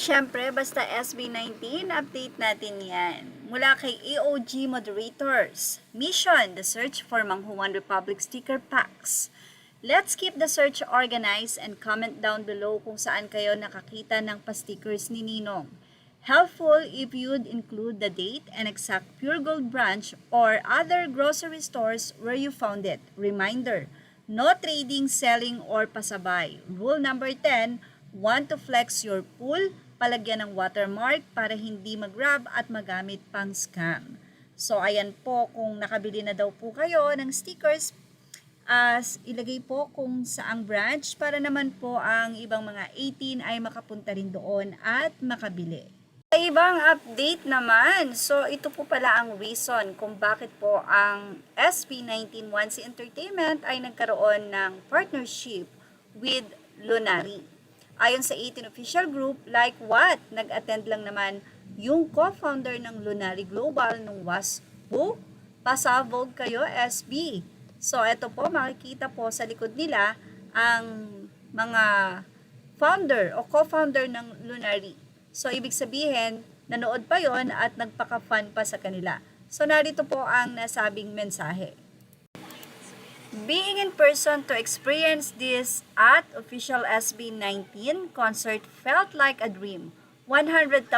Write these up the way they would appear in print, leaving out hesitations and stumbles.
Siyempre, basta SB19, update natin yan. Mula kay AOG Moderators. Mission, the search for Manghuan Republic sticker packs. Let's keep the search organized and comment down below kung saan kayo nakakita ng pa-stickers ni Ninong. Helpful if you'd include the date and exact Pure Gold branch or other grocery stores where you found it. Reminder, no trading, selling, or pasabay. Rule number 10, want to flex your pool, palagyan ng watermark para hindi mag-grab at magamit pang scam. So ayan po, kung nakabili na daw po kayo ng stickers, ilagay po kung saang branch para naman po ang ibang mga 18 ay makapunta rin doon at makabili. Sa ibang update naman, so ito po pala ang reason kung bakit po ang SB19 Onesie Entertainment ay nagkaroon ng partnership with Lunari. Ayon sa 18 official group, like what? Nag-attend lang naman yung co-founder ng Lunari Global nung was who? Pasabog kayo, SB. So, ito po, makikita po sa likod nila ang mga founder o co-founder ng Lunari. So, ibig sabihin, nanood pa yon at nagpaka-fun pa sa kanila. So, narito po ang nasabing mensahe. Being in person to experience this at official SB19 concert felt like a dream. 100,000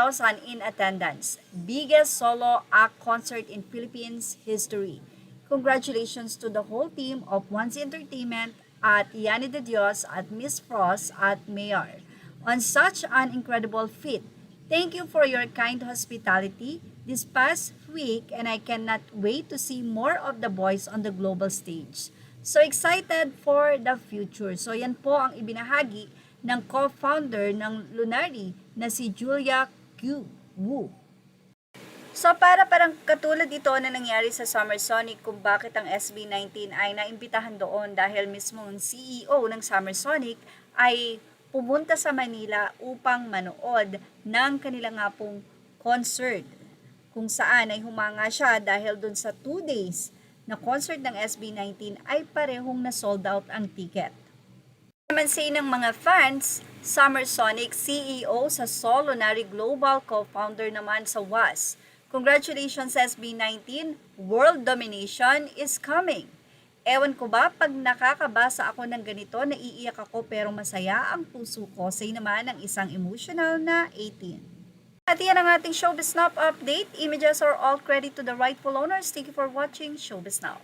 in attendance. Biggest solo act concert in Philippines history. Congratulations to the whole team of Onesie Entertainment at Yanni de Dios at Miss Frost at Mayor on such an incredible feat. Thank you for your kind hospitality this past week and I cannot wait to see more of the boys on the global stage. So excited for the future. So yan po ang ibinahagi ng co-founder ng Lunari na si Julia Q. Wu. So parang katulad ito na nangyari sa Summer Sonic kung bakit ang SB19 ay naimbitahan doon dahil mismo ang CEO ng Summer Sonic ay pumunta sa Manila upang manood ng kanila nga pong concert kung saan ay humanga siya dahil doon sa 2 days na concert ng SB19 ay parehong na sold out ang ticket. Naman say ng mga fans, Summer Sonic CEO sa Sol Lunari Global co-founder naman sa WAS. Congratulations SB19, world domination is coming. Ewan ko ba, pag nakakabasa ako ng ganito, naiiyak ako pero masaya ang puso ko. Say naman ng isang emotional na 18. At yan ang ating Showbiz Now update. Images are all credit to the rightful owners. Thank you for watching Showbiz Now.